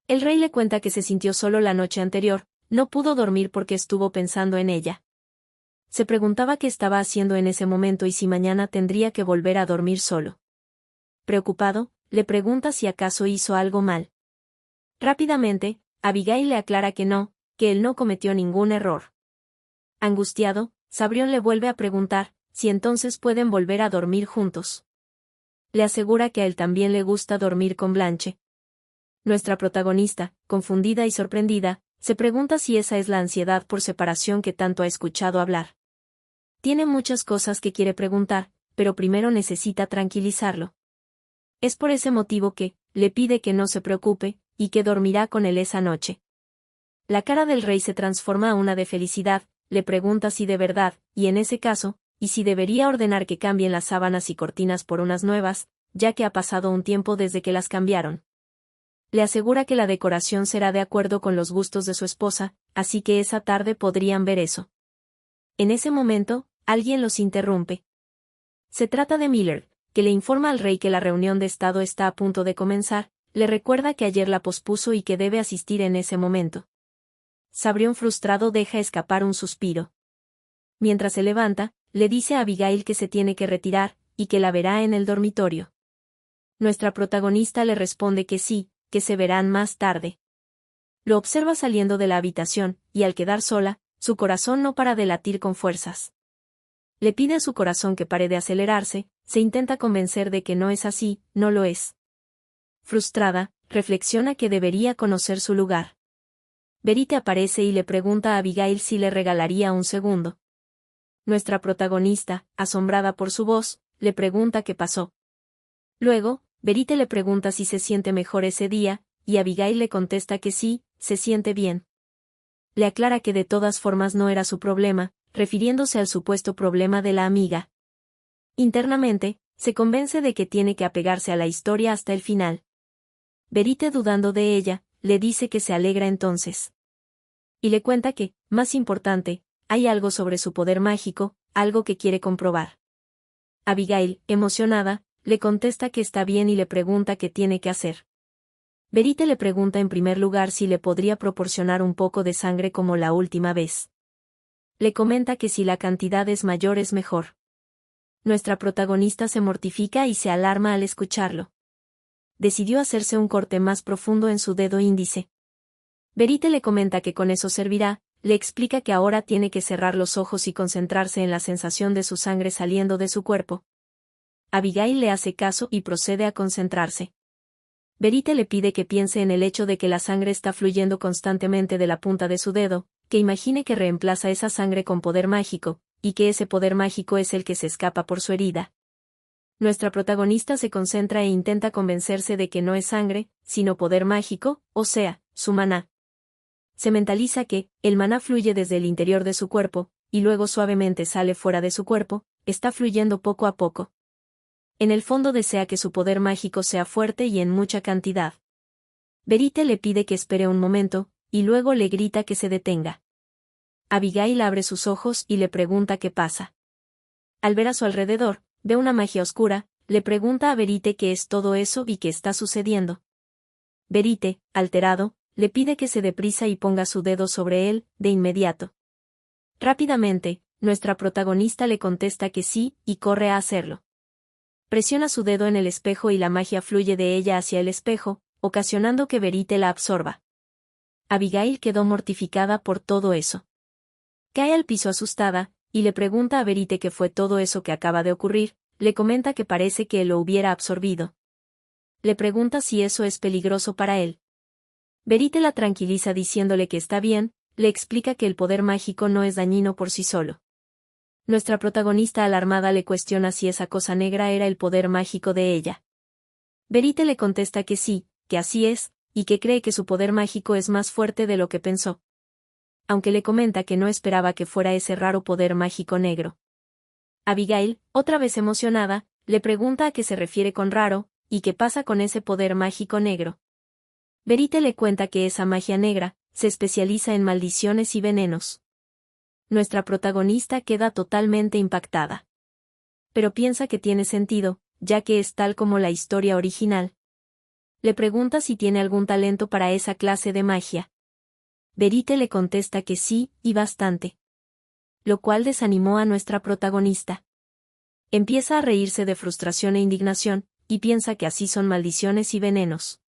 El rey le cuenta que se sintió solo la noche anterior, no pudo dormir porque estuvo pensando en ella. Se preguntaba qué estaba haciendo en ese momento y si mañana tendría que volver a dormir solo. Preocupado, le pregunta si acaso hizo algo mal. Rápidamente, Abigail le aclara que él no cometió ningún error. Angustiado, Sabrión le vuelve a preguntar si entonces pueden volver a dormir juntos. Le asegura que a él también le gusta dormir con Blanche. Nuestra protagonista, confundida y sorprendida, se pregunta si esa es la ansiedad por separación que tanto ha escuchado hablar. Tiene muchas cosas que quiere preguntar, pero primero necesita tranquilizarlo. Es por ese motivo que le pide que no se preocupe, y que dormirá con él esa noche. La cara del rey se transforma a una de felicidad, le pregunta si de verdad, y en ese caso, y si debería ordenar que cambien las sábanas y cortinas por unas nuevas, ya que ha pasado un tiempo desde que las cambiaron. Le asegura que la decoración será de acuerdo con los gustos de su esposa, así que esa tarde podrían ver eso. En ese momento, alguien los interrumpe. Se trata de Miller, que le informa al rey que la reunión de estado está a punto de comenzar, le recuerda que ayer la pospuso y que debe asistir en ese momento. Sabrión frustrado deja escapar un suspiro. Mientras se levanta, le dice a Abigail que se tiene que retirar, y que la verá en el dormitorio. Nuestra protagonista le responde que sí, que se verán más tarde. Lo observa saliendo de la habitación, y al quedar sola, su corazón no para de latir con fuerzas. Le pide a su corazón que pare de acelerarse, se intenta convencer de que no es así, no lo es. Frustrada, reflexiona que debería conocer su lugar. Verite aparece y le pregunta a Abigail si le regalaría un segundo. Nuestra protagonista, asombrada por su voz, le pregunta qué pasó. Luego, Verite le pregunta si se siente mejor ese día, y Abigail le contesta que sí, se siente bien. Le aclara que de todas formas no era su problema, refiriéndose al supuesto problema de la amiga. Internamente, se convence de que tiene que apegarse a la historia hasta el final. Verite, dudando de ella, le dice que se alegra entonces. Y le cuenta que, más importante, hay algo sobre su poder mágico, algo que quiere comprobar. Abigail, emocionada, le contesta que está bien y le pregunta qué tiene que hacer. Verite le pregunta en primer lugar si le podría proporcionar un poco de sangre como la última vez. Le comenta que si la cantidad es mayor es mejor. Nuestra protagonista se mortifica y se alarma al escucharlo. Decidió hacerse un corte más profundo en su dedo índice. Verite le comenta que con eso servirá, le explica que ahora tiene que cerrar los ojos y concentrarse en la sensación de su sangre saliendo de su cuerpo. Abigail le hace caso y procede a concentrarse. Verite le pide que piense en el hecho de que la sangre está fluyendo constantemente de la punta de su dedo, que imagine que reemplaza esa sangre con poder mágico, y que ese poder mágico es el que se escapa por su herida. Nuestra protagonista se concentra e intenta convencerse de que no es sangre, sino poder mágico, o sea, su maná. Se mentaliza que el maná fluye desde el interior de su cuerpo, y luego suavemente sale fuera de su cuerpo, está fluyendo poco a poco. En el fondo desea que su poder mágico sea fuerte y en mucha cantidad. Verite le pide que espere un momento, y luego le grita que se detenga. Abigail abre sus ojos y le pregunta qué pasa. Al ver a su alrededor, ve una magia oscura, le pregunta a Verite qué es todo eso y qué está sucediendo. Verite, alterado, le pide que se dé prisa y ponga su dedo sobre él, de inmediato. Rápidamente, nuestra protagonista le contesta que sí, y corre a hacerlo. Presiona su dedo en el espejo y la magia fluye de ella hacia el espejo, ocasionando que Verite la absorba. Abigail quedó mortificada por todo eso. Cae al piso asustada, y le pregunta a Verite qué fue todo eso que acaba de ocurrir, le comenta que parece que él lo hubiera absorbido. Le pregunta si eso es peligroso para él. Verite la tranquiliza diciéndole que está bien, le explica que el poder mágico no es dañino por sí solo. Nuestra protagonista alarmada le cuestiona si esa cosa negra era el poder mágico de ella. Verite le contesta que sí, que así es, y que cree que su poder mágico es más fuerte de lo que pensó. Aunque le comenta que no esperaba que fuera ese raro poder mágico negro. Abigail, otra vez emocionada, le pregunta a qué se refiere con raro, y qué pasa con ese poder mágico negro. Verite le cuenta que esa magia negra se especializa en maldiciones y venenos. Nuestra protagonista queda totalmente impactada. Pero piensa que tiene sentido, ya que es tal como la historia original. Le pregunta si tiene algún talento para esa clase de magia. Verite le contesta que sí, y bastante. Lo cual desanimó a nuestra protagonista. Empieza a reírse de frustración e indignación, y piensa que así son maldiciones y venenos.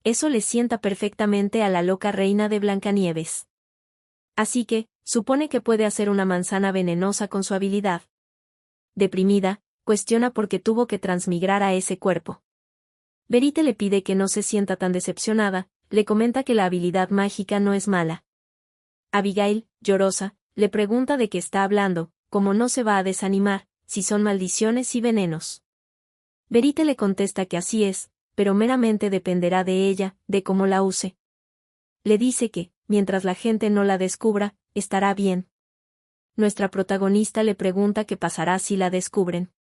Eso le sienta perfectamente a la loca reina de Blancanieves. Así que, supone que puede hacer una manzana venenosa con su habilidad. Deprimida, cuestiona por qué tuvo que transmigrar a ese cuerpo. Verite le pide que no se sienta tan decepcionada, le comenta que la habilidad mágica no es mala. Abigail, llorosa, le pregunta de qué está hablando, como no se va a desanimar, si son maldiciones y venenos. Verite le contesta que así es, pero meramente dependerá de ella, de cómo la use. Le dice que, mientras la gente no la descubra, estará bien. Nuestra protagonista le pregunta qué pasará si la descubren.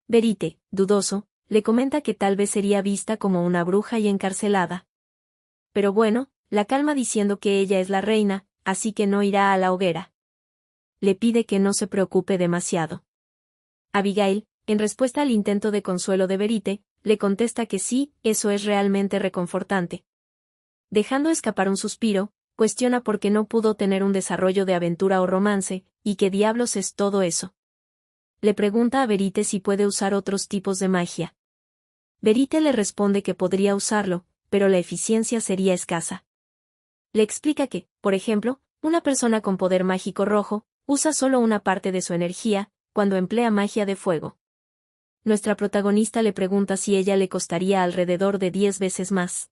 Verite, dudoso, le comenta que tal vez sería vista como una bruja y encarcelada. Pero bueno, la calma diciendo que ella es la reina, así que no irá a la hoguera. Le pide que no se preocupe demasiado. Abigail, en respuesta al intento de consuelo de Verite, le contesta que sí, eso es realmente reconfortante. Dejando escapar un suspiro, cuestiona por qué no pudo tener un desarrollo de aventura o romance, y qué diablos es todo eso. Le pregunta a Verite si puede usar otros tipos de magia. Verite le responde que podría usarlo, pero la eficiencia sería escasa. Le explica que, por ejemplo, una persona con poder mágico rojo, usa solo una parte de su energía, cuando emplea magia de fuego. Nuestra protagonista le pregunta si ella le costaría alrededor de 10 veces más.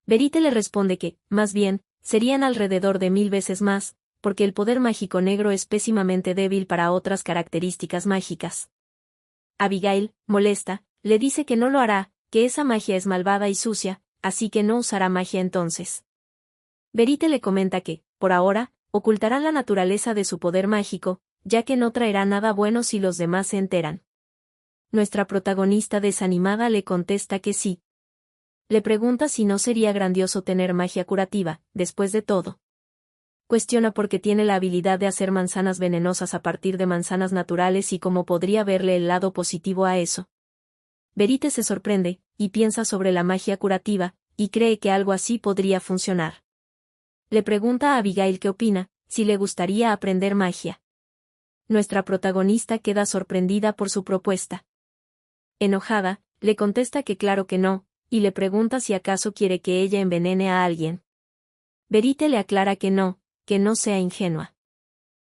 Verite le responde que, más bien, serían alrededor de 1000 veces más, porque el poder mágico negro es pésimamente débil para otras características mágicas. Abigail, molesta, le dice que no lo hará, que esa magia es malvada y sucia, así que no usará magia entonces. Verite le comenta que, por ahora, ocultarán la naturaleza de su poder mágico, ya que no traerá nada bueno si los demás se enteran. Nuestra protagonista desanimada le contesta que sí. Le pregunta si no sería grandioso tener magia curativa, después de todo. Cuestiona por qué tiene la habilidad de hacer manzanas venenosas a partir de manzanas naturales y cómo podría verle el lado positivo a eso. Verite se sorprende, y piensa sobre la magia curativa, y cree que algo así podría funcionar. Le pregunta a Abigail qué opina, si le gustaría aprender magia. Nuestra protagonista queda sorprendida por su propuesta. Enojada, le contesta que claro que no, y le pregunta si acaso quiere que ella envenene a alguien. Verite le aclara que no sea ingenua.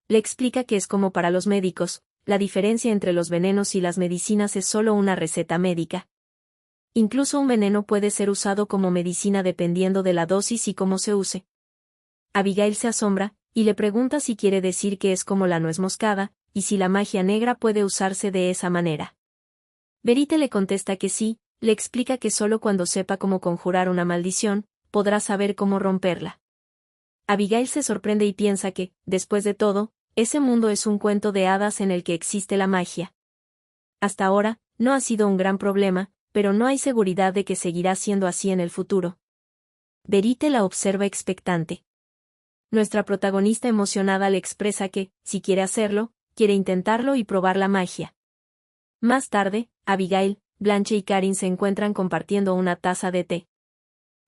Le explica que es como para los médicos, la diferencia entre los venenos y las medicinas es solo una receta médica. Incluso un veneno puede ser usado como medicina dependiendo de la dosis y cómo se use. Abigail se asombra, y le pregunta si quiere decir que es como la nuez moscada, y si la magia negra puede usarse de esa manera. Verite le contesta que sí, le explica que solo cuando sepa cómo conjurar una maldición, podrá saber cómo romperla. Abigail se sorprende y piensa que, después de todo, ese mundo es un cuento de hadas en el que existe la magia. Hasta ahora, no ha sido un gran problema, pero no hay seguridad de que seguirá siendo así en el futuro. Verite la observa expectante. Nuestra protagonista emocionada le expresa que, si quiere hacerlo, quiere intentarlo y probar la magia. Más tarde, Abigail, Blanche y Karin se encuentran compartiendo una taza de té.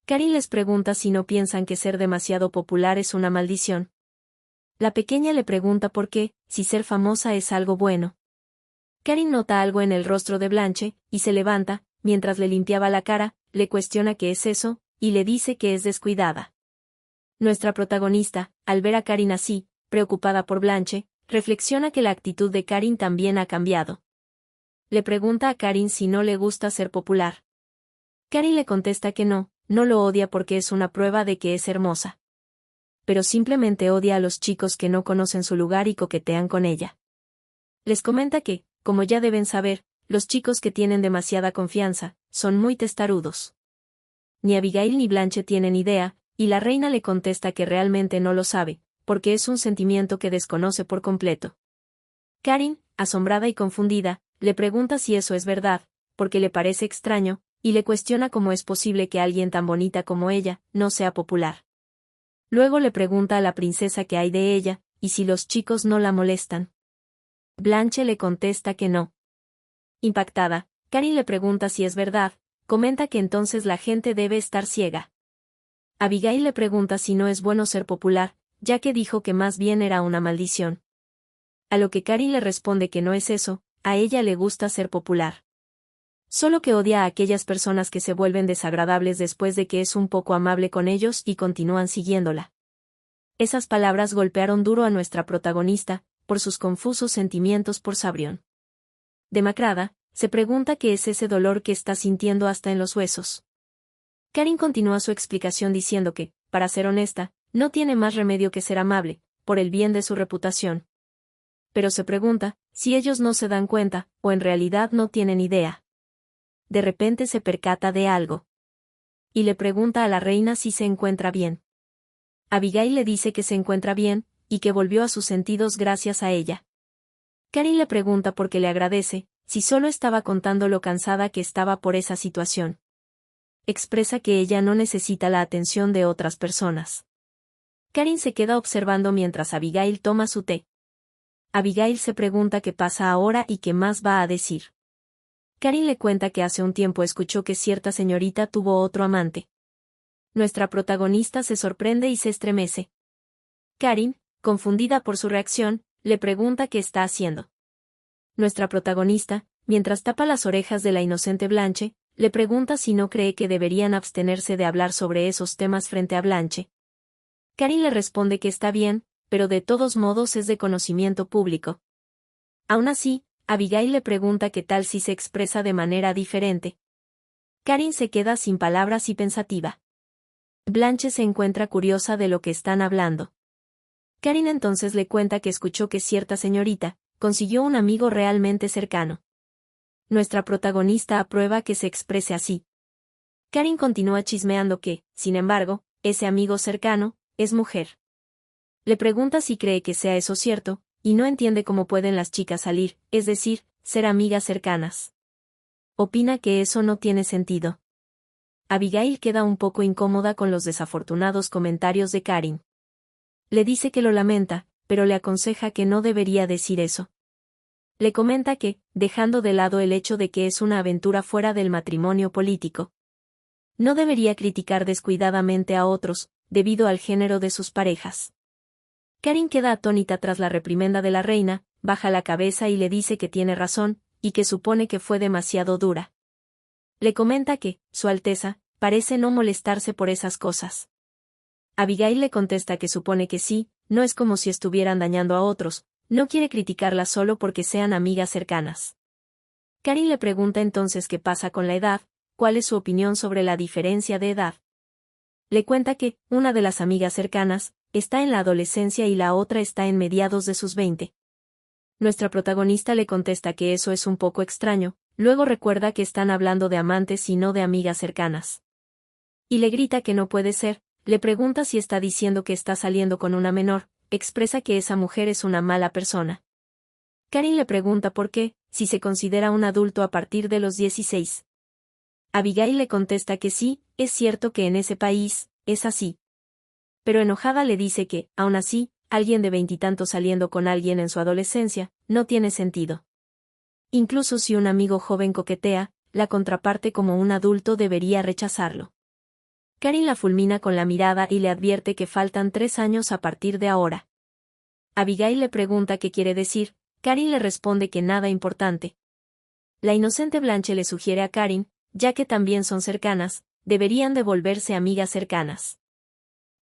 Karin les pregunta si no piensan que ser demasiado popular es una maldición. La pequeña le pregunta por qué, si ser famosa es algo bueno. Karin nota algo en el rostro de Blanche, y se levanta, mientras le limpiaba la cara, le cuestiona qué es eso, y le dice que es descuidada. Nuestra protagonista, al ver a Karin así, preocupada por Blanche, reflexiona que la actitud de Karin también ha cambiado. Le pregunta a Karin si no le gusta ser popular. Karin le contesta que no lo odia porque es una prueba de que es hermosa. Pero simplemente odia a los chicos que no conocen su lugar y coquetean con ella. Les comenta que, como ya deben saber, los chicos que tienen demasiada confianza, son muy testarudos. Ni Abigail ni Blanche tienen idea, y la reina le contesta que realmente no lo sabe, porque es un sentimiento que desconoce por completo. Karin, asombrada y confundida, le pregunta si eso es verdad, porque le parece extraño, y le cuestiona cómo es posible que alguien tan bonita como ella no sea popular. Luego le pregunta a la princesa qué hay de ella, y si los chicos no la molestan. Blanche le contesta que no. Impactada, Karin le pregunta si es verdad, comenta que entonces la gente debe estar ciega. Abigail le pregunta si no es bueno ser popular, ya que dijo que más bien era una maldición. A lo que Karin le responde que no es eso, a ella le gusta ser popular. Solo que odia a aquellas personas que se vuelven desagradables después de que es un poco amable con ellos y continúan siguiéndola. Esas palabras golpearon duro a nuestra protagonista, por sus confusos sentimientos por Sabrión. Demacrada, se pregunta qué es ese dolor que está sintiendo hasta en los huesos. Karin continúa su explicación diciendo que, para ser honesta, no tiene más remedio que ser amable, por el bien de su reputación. Pero se pregunta, si ellos no se dan cuenta, o en realidad no tienen idea. De repente se percata de algo. Y le pregunta a la reina si se encuentra bien. Abigail le dice que se encuentra bien, y que volvió a sus sentidos gracias a ella. Karin le pregunta por qué le agradece, si solo estaba contando lo cansada que estaba por esa situación. Expresa que ella no necesita la atención de otras personas. Karin se queda observando mientras Abigail toma su té. Abigail se pregunta qué pasa ahora y qué más va a decir. Karin le cuenta que hace un tiempo escuchó que cierta señorita tuvo otro amante. Nuestra protagonista se sorprende y se estremece. Karin, confundida por su reacción, le pregunta qué está haciendo. Nuestra protagonista, mientras tapa las orejas de la inocente Blanche, le pregunta si no cree que deberían abstenerse de hablar sobre esos temas frente a Blanche. Karin le responde que está bien, pero de todos modos es de conocimiento público. Aún así, Abigail le pregunta qué tal si se expresa de manera diferente. Karin se queda sin palabras y pensativa. Blanche se encuentra curiosa de lo que están hablando. Karin entonces le cuenta que escuchó que cierta señorita consiguió un amigo realmente cercano. Nuestra protagonista aprueba que se exprese así. Karin continúa chismeando que, sin embargo, ese amigo cercano es mujer. Le pregunta si cree que sea eso cierto, y no entiende cómo pueden las chicas salir, es decir, ser amigas cercanas. Opina que eso no tiene sentido. Abigail queda un poco incómoda con los desafortunados comentarios de Karin. Le dice que lo lamenta, pero le aconseja que no debería decir eso. Le comenta que, dejando de lado el hecho de que es una aventura fuera del matrimonio político, no debería criticar descuidadamente a otros, debido al género de sus parejas. Karin queda atónita tras la reprimenda de la reina, baja la cabeza y le dice que tiene razón, y que supone que fue demasiado dura. Le comenta que, Su Alteza, parece no molestarse por esas cosas. Abigail le contesta que supone que sí, no es como si estuvieran dañando a otros, no quiere criticarla solo porque sean amigas cercanas. Karin le pregunta entonces qué pasa con la edad, cuál es su opinión sobre la diferencia de edad. Le cuenta que, una de las amigas cercanas, está en la adolescencia y la otra está en mediados de sus 20. Nuestra protagonista le contesta que eso es un poco extraño, luego recuerda que están hablando de amantes y no de amigas cercanas. Y le grita que no puede ser, le pregunta si está diciendo que está saliendo con una menor, expresa que esa mujer es una mala persona. Karin le pregunta por qué, si se considera un adulto a partir de los 16. Abigail le contesta que sí, es cierto que en ese país, es así. Pero enojada le dice que, aún así, alguien de veintitantos saliendo con alguien en su adolescencia, no tiene sentido. Incluso si un amigo joven coquetea, la contraparte como un adulto debería rechazarlo. Karin la fulmina con la mirada y le advierte que faltan 3 años a partir de ahora. Abigail le pregunta qué quiere decir, Karin le responde que nada importante. La inocente Blanche le sugiere a Karin, ya que también son cercanas, deberían de volverse amigas cercanas.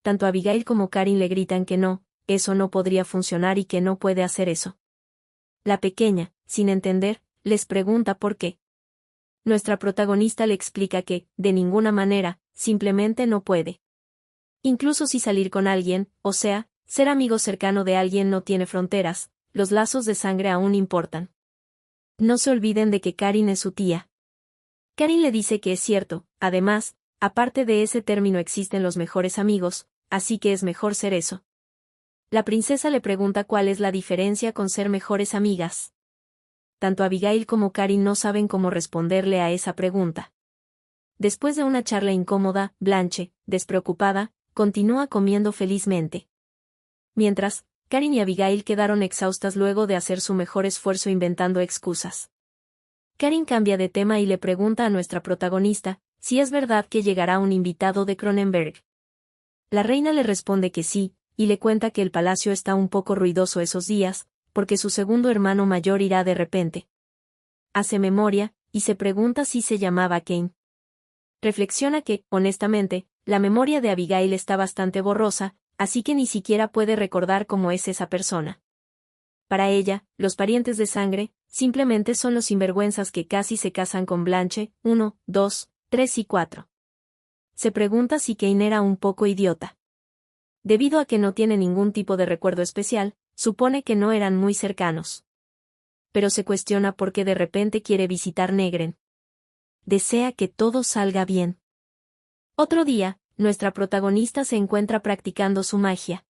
Tanto Abigail como Karin le gritan que no, eso no podría funcionar y que no puede hacer eso. La pequeña, sin entender, les pregunta por qué. Nuestra protagonista le explica que, de ninguna manera, simplemente no puede. Incluso si salir con alguien, o sea, ser amigo cercano de alguien no tiene fronteras, los lazos de sangre aún importan. No se olviden de que Karin es su tía. Karin le dice que es cierto, además, aparte de ese término existen los mejores amigos, así que es mejor ser eso. La princesa le pregunta cuál es la diferencia con ser mejores amigas. Tanto Abigail como Karin no saben cómo responderle a esa pregunta. Después de una charla incómoda, Blanche, despreocupada, continúa comiendo felizmente. Mientras, Karin y Abigail quedaron exhaustas luego de hacer su mejor esfuerzo inventando excusas. Karin cambia de tema y le pregunta a nuestra protagonista si es verdad que llegará un invitado de Cronenberg. La reina le responde que sí, y le cuenta que el palacio está un poco ruidoso esos días, porque su segundo hermano mayor irá de repente. Hace memoria, y se pregunta si se llamaba Kane. Reflexiona que, honestamente, la memoria de Abigail está bastante borrosa, así que ni siquiera puede recordar cómo es esa persona. Para ella, los parientes de sangre, simplemente son los sinvergüenzas que casi se casan con Blanche, 1, 2, 3 y 4. Se pregunta si Kane era un poco idiota. Debido a que no tiene ningún tipo de recuerdo especial, supone que no eran muy cercanos. Pero se cuestiona por qué de repente quiere visitar Negren. Desea que todo salga bien. Otro día, nuestra protagonista se encuentra practicando su magia.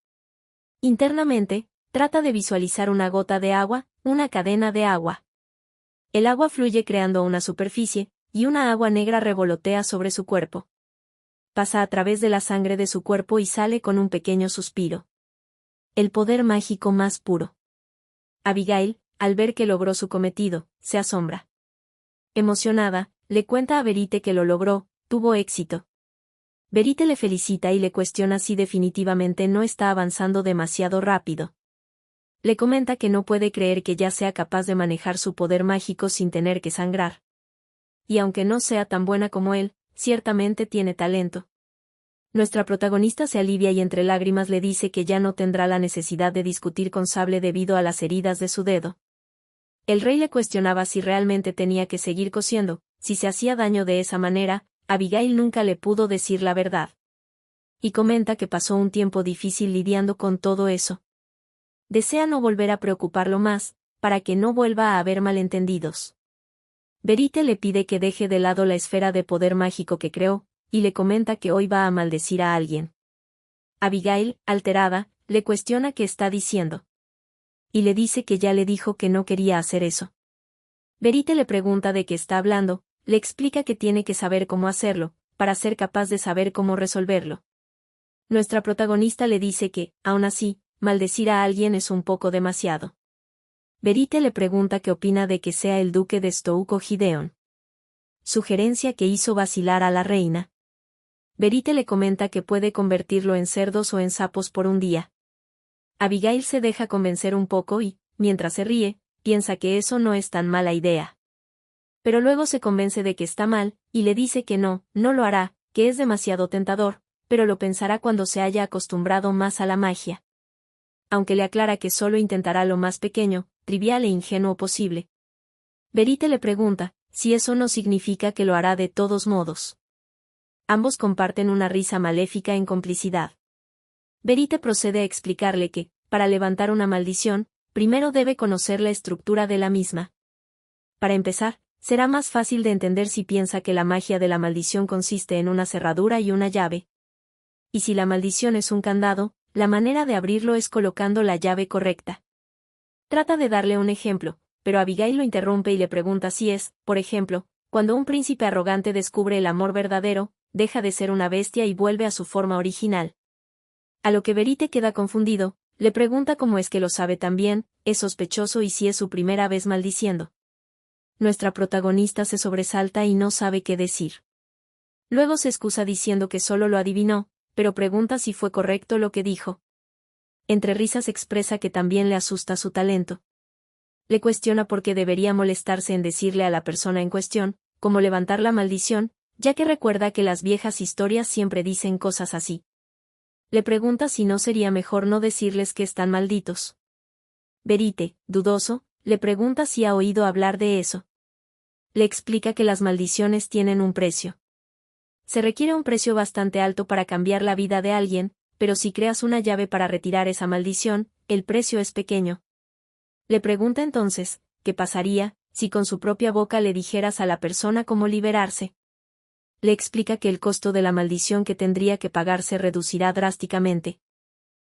Internamente, trata de visualizar una gota de agua, una cadena de agua. El agua fluye creando una superficie, y una agua negra revolotea sobre su cuerpo. Pasa a través de la sangre de su cuerpo y sale con un pequeño suspiro. El poder mágico más puro. Abigail, al ver que logró su cometido, se asombra. Emocionada, le cuenta a Verite que lo logró, tuvo éxito. Verite le felicita y le cuestiona si definitivamente no está avanzando demasiado rápido. Le comenta que no puede creer que ya sea capaz de manejar su poder mágico sin tener que sangrar. Y aunque no sea tan buena como él, ciertamente tiene talento. Nuestra protagonista se alivia y entre lágrimas le dice que ya no tendrá la necesidad de discutir con Sable debido a las heridas de su dedo. El rey le cuestionaba si realmente tenía que seguir cosiendo, si se hacía daño de esa manera. Abigail nunca le pudo decir la verdad. Y comenta que pasó un tiempo difícil lidiando con todo eso. Desea no volver a preocuparlo más, para que no vuelva a haber malentendidos. Verite le pide que deje de lado la esfera de poder mágico que creó, y le comenta que hoy va a maldecir a alguien. Abigail, alterada, le cuestiona qué está diciendo. Y le dice que ya le dijo que no quería hacer eso. Verite le pregunta de qué está hablando, le explica que tiene que saber cómo hacerlo, para ser capaz de saber cómo resolverlo. Nuestra protagonista le dice que, aún así, maldecir a alguien es un poco demasiado. Verite le pregunta qué opina de que sea el duque de Stoke o Gideon. Sugerencia que hizo vacilar a la reina. Verite le comenta que puede convertirlo en cerdos o en sapos por un día. Abigail se deja convencer un poco y, mientras se ríe, piensa que eso no es tan mala idea. Pero luego se convence de que está mal, y le dice que no lo hará, que es demasiado tentador, pero lo pensará cuando se haya acostumbrado más a la magia. Aunque le aclara que solo intentará lo más pequeño, trivial e ingenuo posible. Verite le pregunta si eso no significa que lo hará de todos modos. Ambos comparten una risa maléfica en complicidad. Verite procede a explicarle que, para levantar una maldición, primero debe conocer la estructura de la misma. Para empezar, será más fácil de entender si piensa que la magia de la maldición consiste en una cerradura y una llave. Y si la maldición es un candado, la manera de abrirlo es colocando la llave correcta. Trata de darle un ejemplo, pero Abigail lo interrumpe y le pregunta si es, por ejemplo, cuando un príncipe arrogante descubre el amor verdadero, deja de ser una bestia y vuelve a su forma original. A lo que Verite queda confundido, le pregunta cómo es que lo sabe tan bien, es sospechoso y si es su primera vez maldiciendo. Nuestra protagonista se sobresalta y no sabe qué decir. Luego se excusa diciendo que solo lo adivinó, pero pregunta si fue correcto lo que dijo. Entre risas expresa que también le asusta su talento. Le cuestiona por qué debería molestarse en decirle a la persona en cuestión, cómo levantar la maldición, ya que recuerda que las viejas historias siempre dicen cosas así. Le pregunta si no sería mejor no decirles que están malditos. Verite, dudoso, le pregunta si ha oído hablar de eso. Le explica que las maldiciones tienen un precio. Se requiere un precio bastante alto para cambiar la vida de alguien, pero si creas una llave para retirar esa maldición, el precio es pequeño. Le pregunta entonces, ¿qué pasaría, si con su propia boca le dijeras a la persona cómo liberarse? Le explica que el costo de la maldición que tendría que pagar se reducirá drásticamente.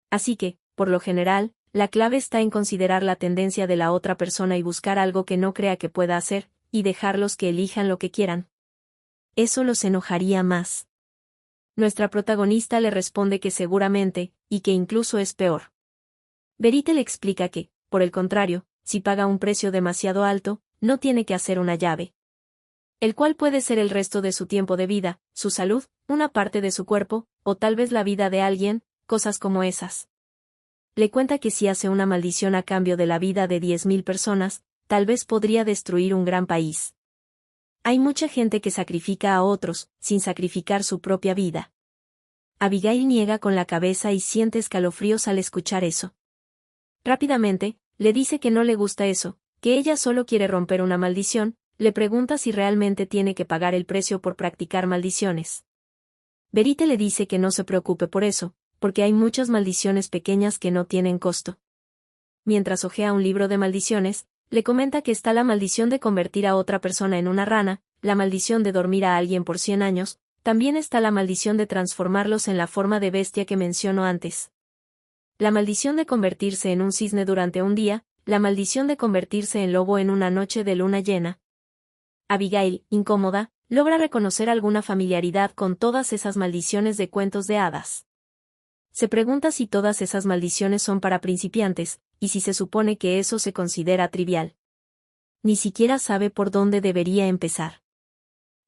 Así que, por lo general, la clave está en considerar la tendencia de la otra persona y buscar algo que no crea que pueda hacer, y dejarlos que elijan lo que quieran. Eso los enojaría más. Nuestra protagonista le responde que seguramente, y que incluso es peor. Verite le explica que, por el contrario, si paga un precio demasiado alto, no tiene que hacer una llave. El cual puede ser el resto de su tiempo de vida, su salud, una parte de su cuerpo, o tal vez la vida de alguien, cosas como esas. Le cuenta que si hace una maldición a cambio de la vida de 10.000 personas, tal vez podría destruir un gran país. Hay mucha gente que sacrifica a otros, sin sacrificar su propia vida. Abigail niega con la cabeza y siente escalofríos al escuchar eso. Rápidamente, le dice que no le gusta eso, que ella solo quiere romper una maldición, le pregunta si realmente tiene que pagar el precio por practicar maldiciones. Verite le dice que no se preocupe por eso, porque hay muchas maldiciones pequeñas que no tienen costo. Mientras hojea un libro de maldiciones, le comenta que está la maldición de convertir a otra persona en una rana, la maldición de dormir a alguien por 100 años, también está la maldición de transformarlos en la forma de bestia que mencionó antes. La maldición de convertirse en un cisne durante un día, la maldición de convertirse en lobo en una noche de luna llena. Abigail, incómoda, logra reconocer alguna familiaridad con todas esas maldiciones de cuentos de hadas. Se pregunta si todas esas maldiciones son para principiantes, y si se supone que eso se considera trivial. Ni siquiera sabe por dónde debería empezar.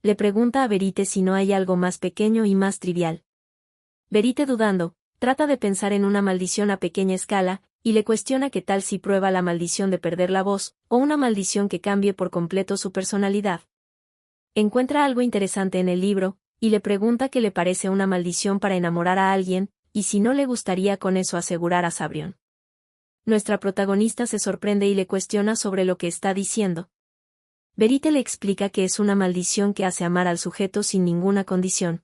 Le pregunta a Verite si no hay algo más pequeño y más trivial. Verite, dudando, trata de pensar en una maldición a pequeña escala, y le cuestiona qué tal si prueba la maldición de perder la voz, o una maldición que cambie por completo su personalidad. Encuentra algo interesante en el libro, y le pregunta qué le parece una maldición para enamorar a alguien, y si no le gustaría con eso asegurar a Sabrión. Nuestra protagonista se sorprende y le cuestiona sobre lo que está diciendo. Verite le explica que es una maldición que hace amar al sujeto sin ninguna condición.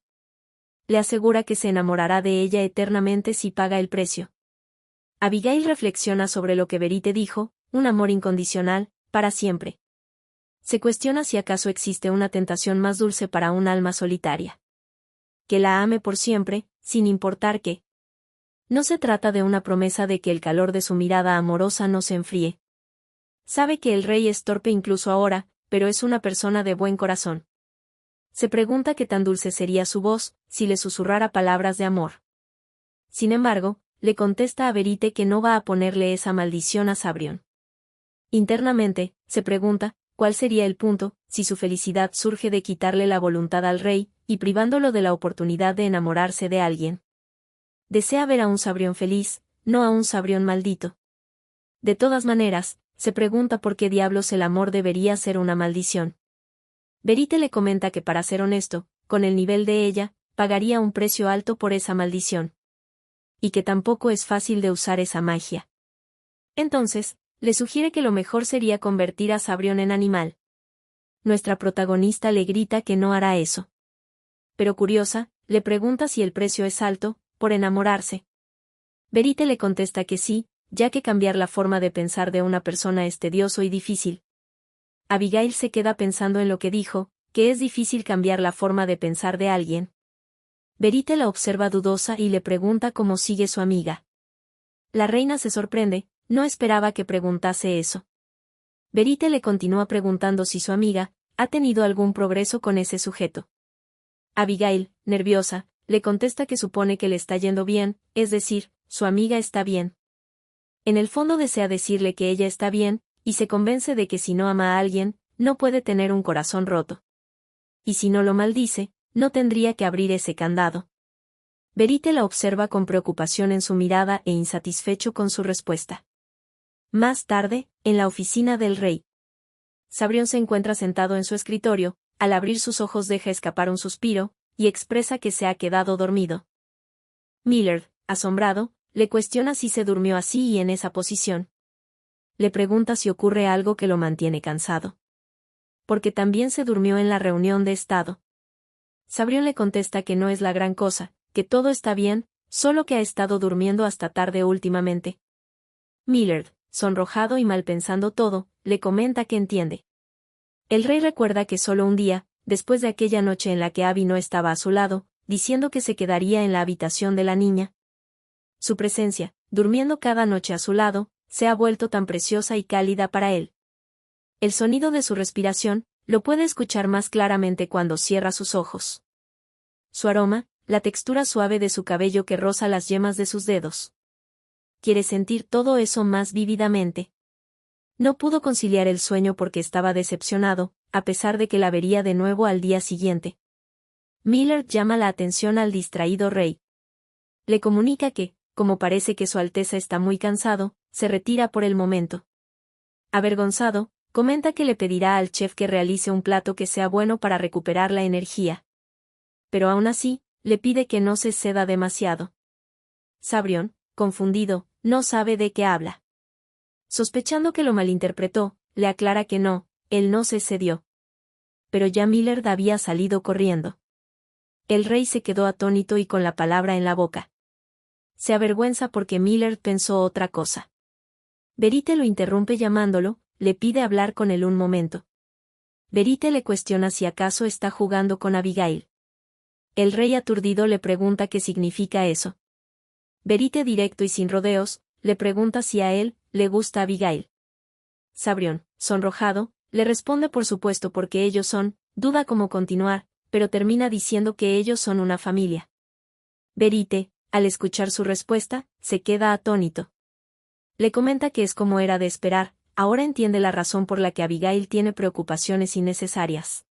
Le asegura que se enamorará de ella eternamente si paga el precio. Abigail reflexiona sobre lo que Verite dijo, un amor incondicional, para siempre. Se cuestiona si acaso existe una tentación más dulce para un alma solitaria. Que la ame por siempre, sin importar qué. No se trata de una promesa de que el calor de su mirada amorosa no se enfríe. Sabe que el rey es torpe incluso ahora, pero es una persona de buen corazón. Se pregunta qué tan dulce sería su voz, si le susurrara palabras de amor. Sin embargo, le contesta a Verite que no va a ponerle esa maldición a Sabrión. Internamente, se pregunta, ¿cuál sería el punto, si su felicidad surge de quitarle la voluntad al rey, y privándolo de la oportunidad de enamorarse de alguien? Desea ver a un Sabrión feliz, no a un Sabrión maldito. De todas maneras, se pregunta por qué diablos el amor debería ser una maldición. Verite le comenta que para ser honesto, con el nivel de ella, pagaría un precio alto por esa maldición. Y que tampoco es fácil de usar esa magia. Entonces, le sugiere que lo mejor sería convertir a Sabrión en animal. Nuestra protagonista le grita que no hará eso. Pero curiosa, le pregunta si el precio es alto, por enamorarse. Verite le contesta que sí, ya que cambiar la forma de pensar de una persona es tedioso y difícil. Abigail se queda pensando en lo que dijo, que es difícil cambiar la forma de pensar de alguien. Verite la observa dudosa y le pregunta cómo sigue su amiga. La reina se sorprende, no esperaba que preguntase eso. Verite le continúa preguntando si su amiga ha tenido algún progreso con ese sujeto. Abigail, nerviosa, le contesta que supone que le está yendo bien, es decir, su amiga está bien. En el fondo desea decirle que ella está bien, y se convence de que si no ama a alguien, no puede tener un corazón roto. Y si no lo maldice, no tendría que abrir ese candado. Verite la observa con preocupación en su mirada e insatisfecho con su respuesta. Más tarde, en la oficina del rey. Sabrión se encuentra sentado en su escritorio, al abrir sus ojos deja escapar un suspiro, y expresa que se ha quedado dormido. Millard, asombrado, le cuestiona si se durmió así y en esa posición. Le pregunta si ocurre algo que lo mantiene cansado. Porque también se durmió en la reunión de estado. Sabrión le contesta que no es la gran cosa, que todo está bien, solo que ha estado durmiendo hasta tarde últimamente. Millard, sonrojado y mal pensando todo, le comenta que entiende. El rey recuerda que solo un día, después de aquella noche en la que Abby no estaba a su lado, diciendo que se quedaría en la habitación de la niña. Su presencia, durmiendo cada noche a su lado, se ha vuelto tan preciosa y cálida para él. El sonido de su respiración, lo puede escuchar más claramente cuando cierra sus ojos. Su aroma, la textura suave de su cabello que roza las yemas de sus dedos. Quiere sentir todo eso más vívidamente. No pudo conciliar el sueño porque estaba decepcionado, a pesar de que la vería de nuevo al día siguiente. Millard llama la atención al distraído rey. Le comunica que, como parece que Su Alteza está muy cansado, se retira por el momento. Avergonzado, comenta que le pedirá al chef que realice un plato que sea bueno para recuperar la energía. Pero aún así, le pide que no se ceda demasiado. Sabrión, confundido, no sabe de qué habla. Sospechando que lo malinterpretó, le aclara que no, él no se cedió. Pero ya Millard había salido corriendo. El rey se quedó atónito y con la palabra en la boca. Se avergüenza porque Millard pensó otra cosa. Verite lo interrumpe llamándolo, le pide hablar con él un momento. Verite le cuestiona si acaso está jugando con Abigail. El rey aturdido le pregunta qué significa eso. Verite directo y sin rodeos, le pregunta si a él le gusta Abigail. Sabrión, sonrojado, le responde por supuesto porque ellos son, duda cómo continuar, pero termina diciendo que ellos son una familia. Verite, al escuchar su respuesta, se queda atónito. Le comenta que es como era de esperar, ahora entiende la razón por la que Abigail tiene preocupaciones innecesarias.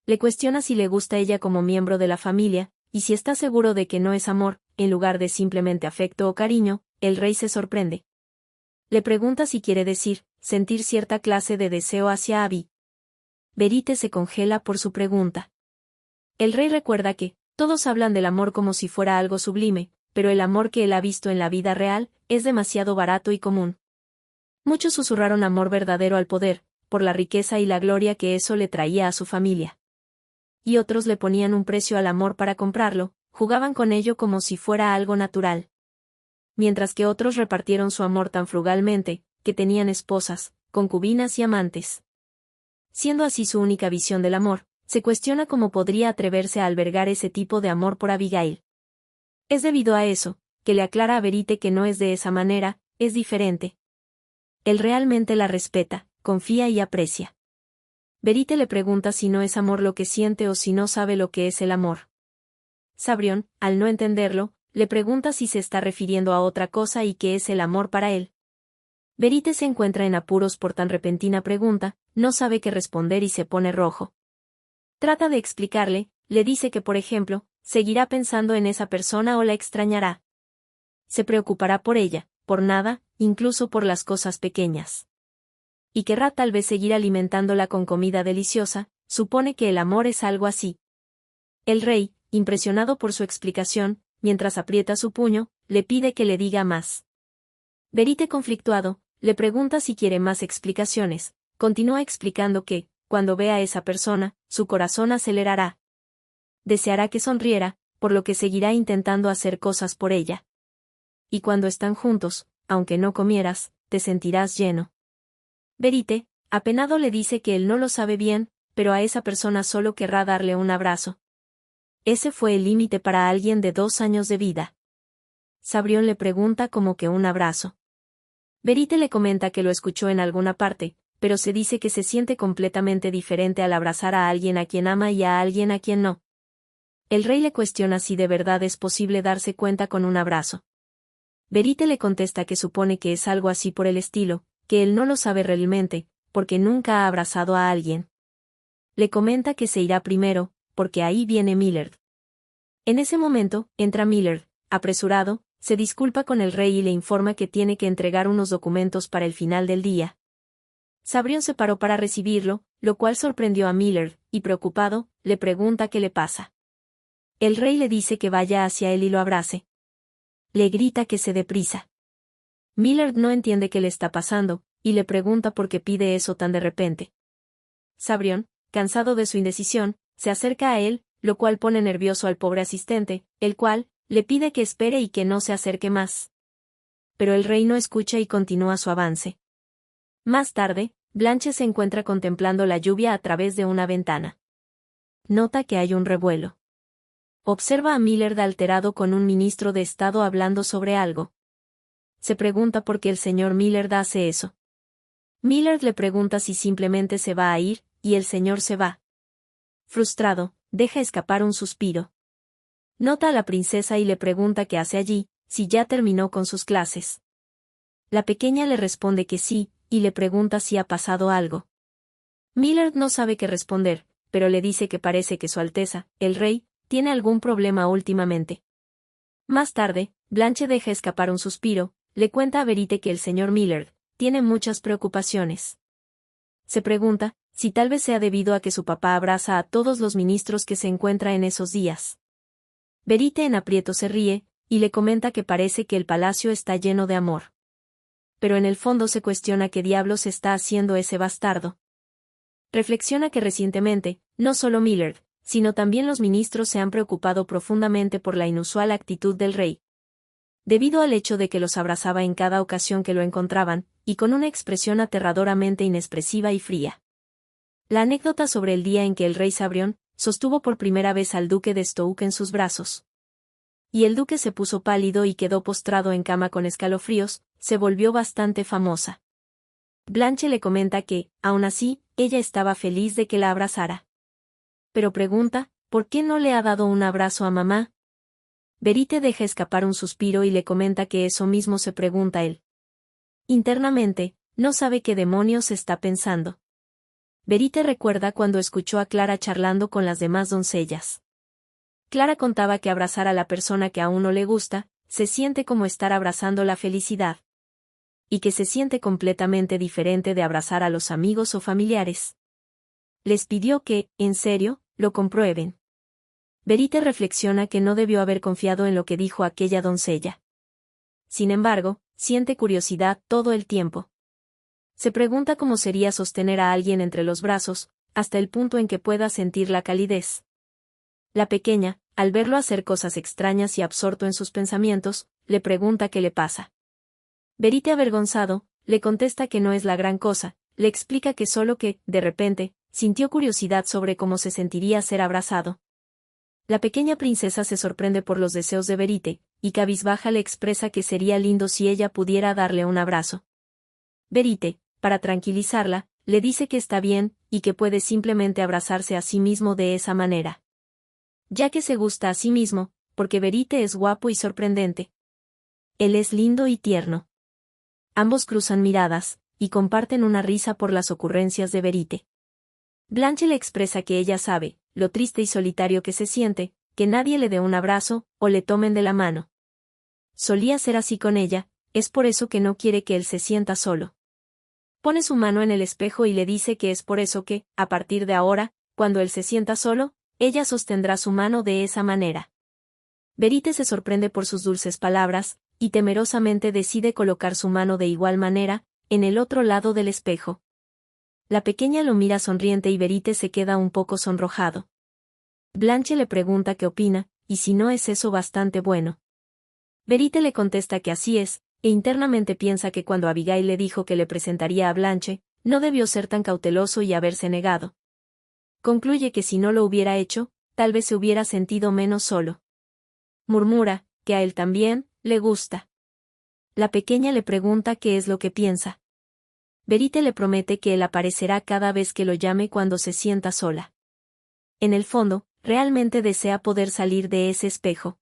Le cuestiona si le gusta ella como miembro de la familia, y si está seguro de que no es amor, en lugar de simplemente afecto o cariño. El rey se sorprende. Le pregunta si quiere decir, sentir cierta clase de deseo hacia Abby. Verite se congela por su pregunta. El rey recuerda que, todos hablan del amor como si fuera algo sublime, pero el amor que él ha visto en la vida real, es demasiado barato y común. Muchos susurraron amor verdadero al poder, por la riqueza y la gloria que eso le traía a su familia. Y otros le ponían un precio al amor para comprarlo, jugaban con ello como si fuera algo natural. Mientras que otros repartieron su amor tan frugalmente, que tenían esposas, concubinas y amantes. Siendo así su única visión del amor, se cuestiona cómo podría atreverse a albergar ese tipo de amor por Abigail. Es debido a eso, que le aclara a Verite que no es de esa manera, es diferente. Él realmente la respeta, confía y aprecia. Verite le pregunta si no es amor lo que siente o si no sabe lo que es el amor. Sabrión, al no entenderlo, le pregunta si se está refiriendo a otra cosa y qué es el amor para él. Verite se encuentra en apuros por tan repentina pregunta, no sabe qué responder y se pone rojo. Trata de explicarle, le dice que por ejemplo, seguirá pensando en esa persona o la extrañará. Se preocupará por ella, por nada, incluso por las cosas pequeñas. Y querrá tal vez seguir alimentándola con comida deliciosa, supone que el amor es algo así. El rey, impresionado por su explicación, mientras aprieta su puño, le pide que le diga más. Verite conflictuado, le pregunta si quiere más explicaciones, continúa explicando que, cuando vea a esa persona, su corazón acelerará. Deseará que sonriera, por lo que seguirá intentando hacer cosas por ella. Y cuando están juntos, aunque no comieras, te sentirás lleno. Verite, apenado le dice que él no lo sabe bien, pero a esa persona solo querrá darle un abrazo. Ese fue el límite para alguien de 2 años de vida. Sabrión le pregunta como que un abrazo. Verite le comenta que lo escuchó en alguna parte, pero se dice que se siente completamente diferente al abrazar a alguien a quien ama y a alguien a quien no. El rey le cuestiona si de verdad es posible darse cuenta con un abrazo. Verite le contesta que supone que es algo así por el estilo, que él no lo sabe realmente, porque nunca ha abrazado a alguien. Le comenta que se irá primero, porque ahí viene Millard. En ese momento, entra Millard, apresurado, se disculpa con el rey y le informa que tiene que entregar unos documentos para el final del día. Sabrión se paró para recibirlo, lo cual sorprendió a Millard, y preocupado, le pregunta qué le pasa. El rey le dice que vaya hacia él y lo abrace. Le grita que se dé prisa. Millard no entiende qué le está pasando, y le pregunta por qué pide eso tan de repente. Sabrión, cansado de su indecisión, se acerca a él, lo cual pone nervioso al pobre asistente, el cual le pide que espere y que no se acerque más. Pero el rey no escucha y continúa su avance. Más tarde, Blanche se encuentra contemplando la lluvia a través de una ventana. Nota que hay un revuelo. Observa a Millard alterado con un ministro de Estado hablando sobre algo. Se pregunta por qué el señor Millard hace eso. Millard le pregunta si simplemente se va a ir, y el señor se va. Frustrado, deja escapar un suspiro. Nota a la princesa y le pregunta qué hace allí, si ya terminó con sus clases. La pequeña le responde que sí, y le pregunta si ha pasado algo. Millard no sabe qué responder, pero le dice que parece que Su Alteza, el Rey, tiene algún problema últimamente. Más tarde, Blanche deja escapar un suspiro, le cuenta a Verite que el señor Millard tiene muchas preocupaciones. Se pregunta si tal vez sea debido a que su papá abraza a todos los ministros que se encuentra en esos días. Verite en aprieto se ríe, y le comenta que parece que el palacio está lleno de amor. Pero en el fondo se cuestiona qué diablos está haciendo ese bastardo. Reflexiona que recientemente, no solo Millard, sino también los ministros se han preocupado profundamente por la inusual actitud del rey. Debido al hecho de que los abrazaba en cada ocasión que lo encontraban, y con una expresión aterradoramente inexpresiva y fría. La anécdota sobre el día en que el rey Sabrión sostuvo por primera vez al duque de Stoke en sus brazos. Y el duque se puso pálido y quedó postrado en cama con escalofríos, se volvió bastante famosa. Blanche le comenta que, aun así, ella estaba feliz de que la abrazara. Pero pregunta, ¿por qué no le ha dado un abrazo a mamá? Verite deja escapar un suspiro y le comenta que eso mismo se pregunta él. Internamente, no sabe qué demonios está pensando. Verite recuerda cuando escuchó a Clara charlando con las demás doncellas. Clara contaba que abrazar a la persona que a uno le gusta, se siente como estar abrazando la felicidad. Y que se siente completamente diferente de abrazar a los amigos o familiares. Les pidió que, en serio, lo comprueben. Verite reflexiona que no debió haber confiado en lo que dijo aquella doncella. Sin embargo, siente curiosidad todo el tiempo. Se pregunta cómo sería sostener a alguien entre los brazos, hasta el punto en que pueda sentir la calidez. La pequeña, al verlo hacer cosas extrañas y absorto en sus pensamientos, le pregunta qué le pasa. Verite avergonzado, le contesta que no es la gran cosa, le explica que solo que, de repente, sintió curiosidad sobre cómo se sentiría ser abrazado. La pequeña princesa se sorprende por los deseos de Verite, y cabizbaja le expresa que sería lindo si ella pudiera darle un abrazo. Verite, para tranquilizarla, le dice que está bien, y que puede simplemente abrazarse a sí mismo de esa manera. Ya que se gusta a sí mismo, porque Verite es guapo y sorprendente. Él es lindo y tierno. Ambos cruzan miradas, y comparten una risa por las ocurrencias de Verite. Blanche le expresa que ella sabe, lo triste y solitario que se siente, que nadie le dé un abrazo, o le tomen de la mano. Solía ser así con ella, es por eso que no quiere que él se sienta solo. Pone su mano en el espejo y le dice que es por eso que, a partir de ahora, cuando él se sienta solo, ella sostendrá su mano de esa manera. Verite se sorprende por sus dulces palabras, y temerosamente decide colocar su mano de igual manera, en el otro lado del espejo. La pequeña lo mira sonriente y Verite se queda un poco sonrojado. Blanche le pregunta qué opina, y si no es eso bastante bueno. Verite le contesta que así es, e internamente piensa que cuando Abigail le dijo que le presentaría a Blanche, no debió ser tan cauteloso y haberse negado. Concluye que si no lo hubiera hecho, tal vez se hubiera sentido menos solo. Murmura, que a él también, le gusta. La pequeña le pregunta qué es lo que piensa. Verite le promete que él aparecerá cada vez que lo llame cuando se sienta sola. En el fondo, realmente desea poder salir de ese espejo.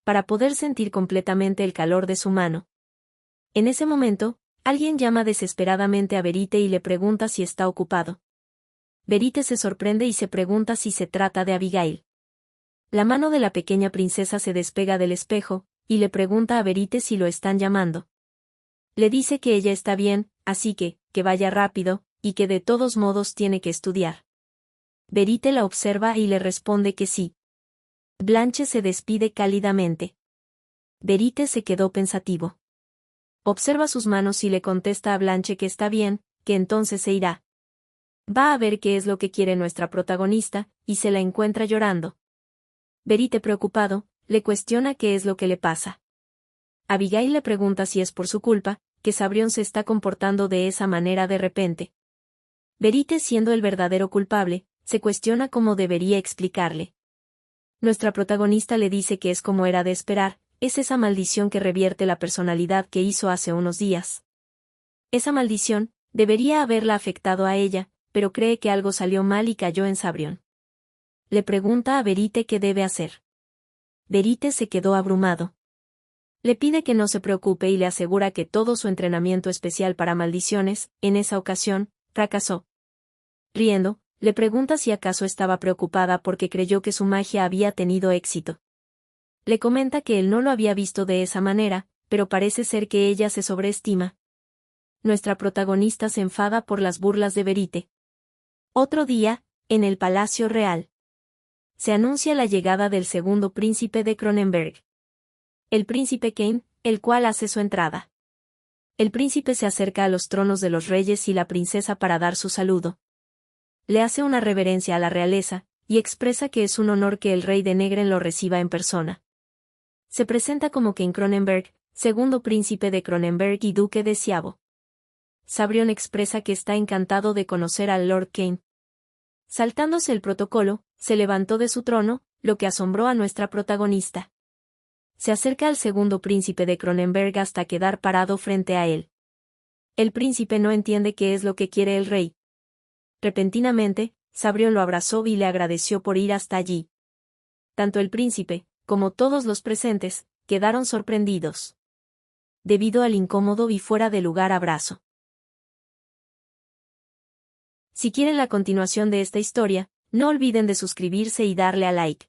Para poder sentir completamente el calor de su mano. En ese momento, alguien llama desesperadamente a Verite y le pregunta si está ocupado. Verite se sorprende y se pregunta si se trata de Abigail. La mano de la pequeña princesa se despega del espejo, y le pregunta a Verite si lo están llamando. Le dice que ella está bien, así que vaya rápido, y que de todos modos tiene que estudiar. Verite la observa y le responde que sí. Blanche se despide cálidamente. Verite se quedó pensativo. Observa sus manos y le contesta a Blanche que está bien, que entonces se irá. Va a ver qué es lo que quiere nuestra protagonista, y se la encuentra llorando. Verite preocupado, le cuestiona qué es lo que le pasa. Abigail le pregunta si es por su culpa, que Sabrión se está comportando de esa manera de repente. Verite, siendo el verdadero culpable, se cuestiona cómo debería explicarle. Nuestra protagonista le dice que es como era de esperar, es esa maldición que revierte la personalidad que hizo hace unos días. Esa maldición, debería haberla afectado a ella, pero cree que algo salió mal y cayó en Sabrión. Le pregunta a Verite qué debe hacer. Verite se quedó abrumado. Le pide que no se preocupe y le asegura que todo su entrenamiento especial para maldiciones, en esa ocasión, fracasó. Riendo, le pregunta si acaso estaba preocupada porque creyó que su magia había tenido éxito. Le comenta que él no lo había visto de esa manera, pero parece ser que ella se sobreestima. Nuestra protagonista se enfada por las burlas de Verite. Otro día, en el Palacio Real. Se anuncia la llegada del segundo príncipe de Cronenberg. El príncipe Kane, el cual hace su entrada. El príncipe se acerca a los tronos de los reyes y la princesa para dar su saludo. Le hace una reverencia a la realeza, y expresa que es un honor que el rey de Negren lo reciba en persona. Se presenta como Kane Cronenberg, segundo príncipe de Cronenberg y duque de Siabo. Sabrión expresa que está encantado de conocer al Lord Kane. Saltándose el protocolo, se levantó de su trono, lo que asombró a nuestra protagonista. Se acerca al segundo príncipe de Cronenberg hasta quedar parado frente a él. El príncipe no entiende qué es lo que quiere el rey. Repentinamente, Sabrión lo abrazó y le agradeció por ir hasta allí. Tanto el príncipe, como todos los presentes, quedaron sorprendidos. Debido al incómodo y fuera de lugar abrazo. Si quieren la continuación de esta historia, no olviden de suscribirse y darle a like.